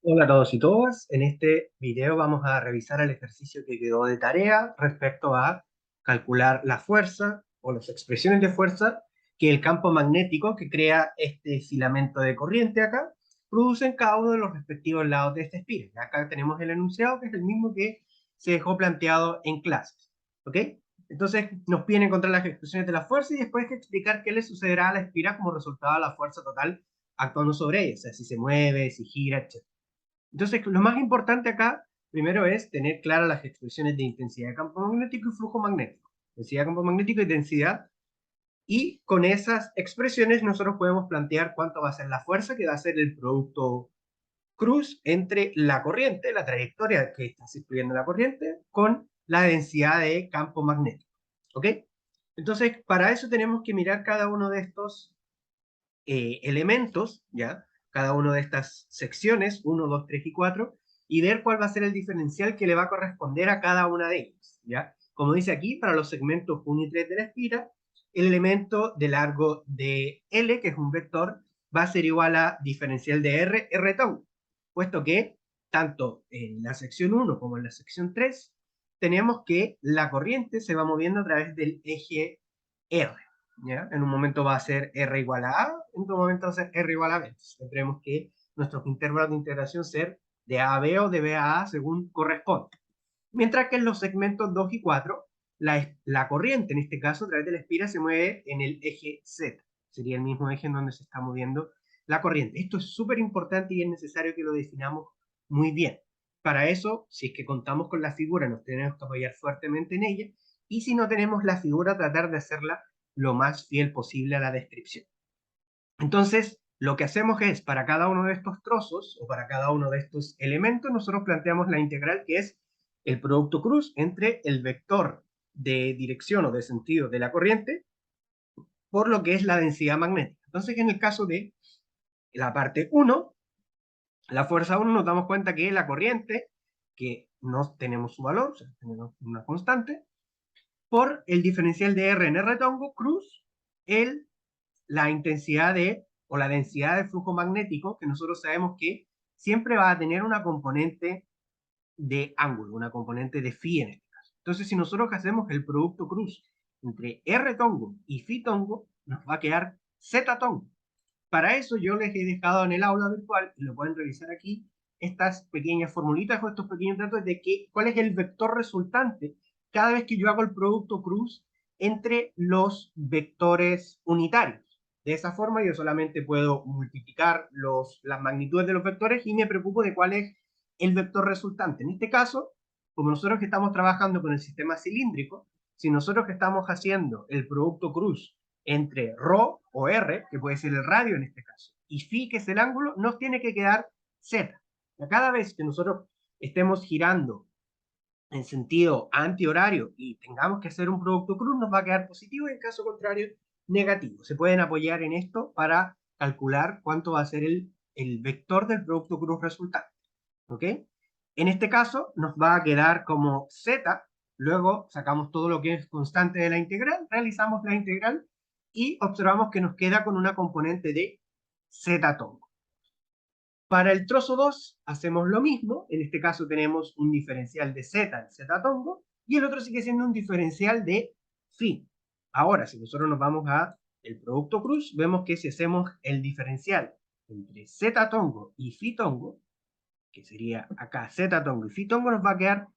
Hola a todos y todas. En este video vamos a revisar el ejercicio que quedó de tarea respecto a calcular la fuerza o las expresiones de fuerza que el campo magnético que crea este filamento de corriente acá produce en cada uno de los respectivos lados de esta espira. Acá tenemos el enunciado que es el mismo que se dejó planteado en clases. ¿Ok? Entonces nos piden encontrar las expresiones de la fuerza y después hay que explicar qué le sucederá a la espira como resultado de la fuerza total actuando sobre ella, o sea, si se mueve, si gira, etc. Entonces, lo más importante acá, primero es tener claras las expresiones de intensidad de campo magnético y flujo magnético. Densidad de campo magnético y densidad. Y con esas expresiones nosotros podemos plantear cuánto va a ser la fuerza, que va a ser el producto cruz entre la corriente, la trayectoria que está circulando la corriente, con la densidad de campo magnético. ¿Ok? Entonces, para eso tenemos que mirar cada uno de estos elementos, ¿ya? Cada una de estas secciones, 1, 2, 3 y 4, y ver cuál va a ser el diferencial que le va a corresponder a cada una de ellas, ¿ya? Como dice aquí, para los segmentos 1 y 3 de la espira, el elemento de largo de L, que es un vector, va a ser igual a diferencial de R tau, puesto que tanto en la sección 1 como en la sección 3 tenemos que la corriente se va moviendo a través del eje R. ¿Ya? En un momento va a ser R igual a A, en otro momento va a ser R igual a B. Entonces, tendremos que nuestros intervalos de integración ser de A a B o de B a A según corresponde. Mientras que en los segmentos 2 y 4, la corriente, en este caso, a través de la espira, se mueve en el eje Z. Sería el mismo eje en donde se está moviendo la corriente. Esto es súper importante y es necesario que lo definamos muy bien. Para eso, si es que contamos con la figura, nos tenemos que apoyar fuertemente en ella, y si no tenemos la figura, tratar de hacerla lo más fiel posible a la descripción. Entonces, lo que hacemos es, para cada uno de estos trozos, o para cada uno de estos elementos, nosotros planteamos la integral que es el producto cruz entre el vector de dirección o de sentido de la corriente por lo que es la densidad magnética. Entonces, en el caso de la parte 1, la fuerza 1, nos damos cuenta que la corriente, que no tenemos su valor, o sea, tenemos una constante, por el diferencial de R en R tongo, cruz, la intensidad de, o la densidad de flujo magnético, que nosotros sabemos que siempre va a tener una componente de ángulo, una componente de phi en este caso. Entonces, si nosotros hacemos el producto cruz entre R tongo y phi tongo, nos va a quedar Z tongo. Para eso yo les he dejado en el aula virtual, y lo pueden revisar aquí, estas pequeñas formulitas o estos pequeños datos de cuál es el vector resultante cada vez que yo hago el producto cruz entre los vectores unitarios. De esa forma yo solamente puedo multiplicar las magnitudes de los vectores y me preocupo de cuál es el vector resultante. En este caso, como nosotros que estamos trabajando con el sistema cilíndrico, si nosotros que estamos haciendo el producto cruz entre ρ o r, que puede ser el radio en este caso, y phi, que es el ángulo, nos tiene que quedar z. Cada vez que nosotros estemos girando en sentido antihorario y tengamos que hacer un producto cruz, nos va a quedar positivo y en caso contrario, negativo. Se pueden apoyar en esto para calcular cuánto va a ser el vector del producto cruz resultante. ¿Ok? En este caso, nos va a quedar como z, luego sacamos todo lo que es constante de la integral, realizamos la integral y observamos que nos queda con una componente de z tongo. Para el trozo 2 hacemos lo mismo, en este caso tenemos un diferencial de z en z tongo, y el otro sigue siendo un diferencial de phi. Ahora, si nosotros nos vamos a el producto cruz, vemos que si hacemos el diferencial entre z tongo y phi tongo, que sería acá z tongo y phi tongo, nos va a quedar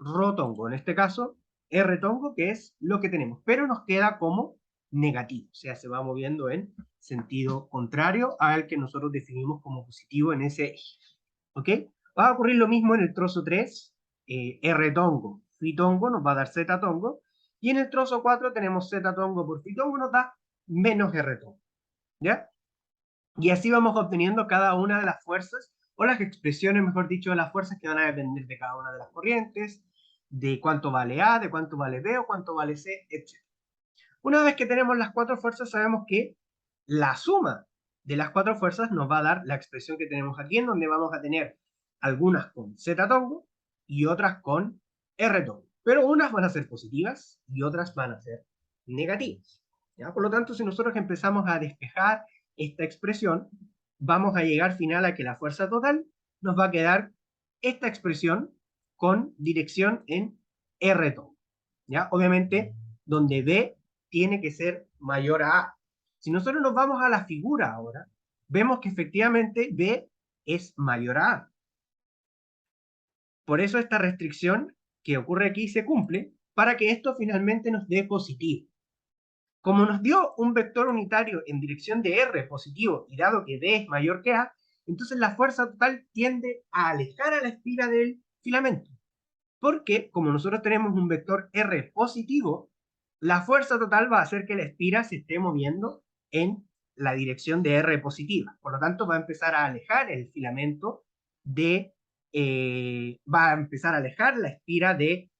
rho tongo, en este caso r tongo, que es lo que tenemos, pero nos queda como negativo, o sea, se va moviendo en sentido contrario al que nosotros definimos como positivo en ese eje. ¿Ok? Va a ocurrir lo mismo en el trozo 3, r tongo, phi tongo nos va a dar z tongo, y en el trozo 4 tenemos z tongo por phi tongo, nos da menos r tongo. ¿Ya? Y así vamos obteniendo cada una de las fuerzas, o las expresiones, mejor dicho, de las fuerzas que van a depender de cada una de las corrientes, de cuánto vale A, de cuánto vale B o cuánto vale C, etc. Una vez que tenemos las cuatro fuerzas, sabemos que la suma de las cuatro fuerzas nos va a dar la expresión que tenemos aquí, en donde vamos a tener algunas con Z tongo y otras con R tongo. Pero unas van a ser positivas y otras van a ser negativas. ¿Ya? Por lo tanto, si nosotros empezamos a despejar esta expresión, vamos a llegar final a que la fuerza total nos va a quedar esta expresión con dirección en R todo, ¿ya? Obviamente, donde B tiene que ser mayor a A. Si nosotros nos vamos a la figura ahora, vemos que efectivamente B es mayor a A. Por eso esta restricción que ocurre aquí se cumple para que esto finalmente nos dé positivo. Como nos dio un vector unitario en dirección de R positivo y dado que B es mayor que A, entonces la fuerza total tiende a alejar a la espira del filamento. Porque como nosotros tenemos un vector R positivo, la fuerza total va a hacer que la espira se esté moviendo en la dirección de R positiva. Por lo tanto, va a empezar a alejar el filamento va a empezar a alejar la espira del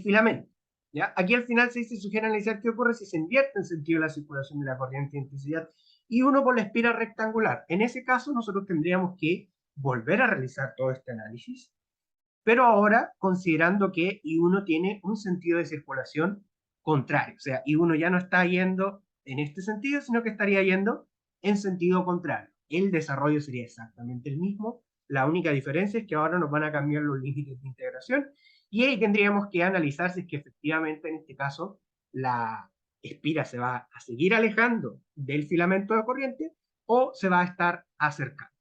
filamento. ¿Ya? Aquí al final se sugiere analizar qué ocurre si se invierte en sentido de la circulación de la corriente de intensidad y uno por la espira rectangular. En ese caso, nosotros tendríamos que volver a realizar todo este análisis, pero ahora considerando que I1 tiene un sentido de circulación contrario. O sea, I1 ya no está yendo en este sentido, sino que estaría yendo en sentido contrario. El desarrollo sería exactamente el mismo. La única diferencia es que ahora nos van a cambiar los límites de integración y ahí tendríamos que analizar si es que efectivamente en este caso la espira se va a seguir alejando del filamento de corriente o se va a estar acercando.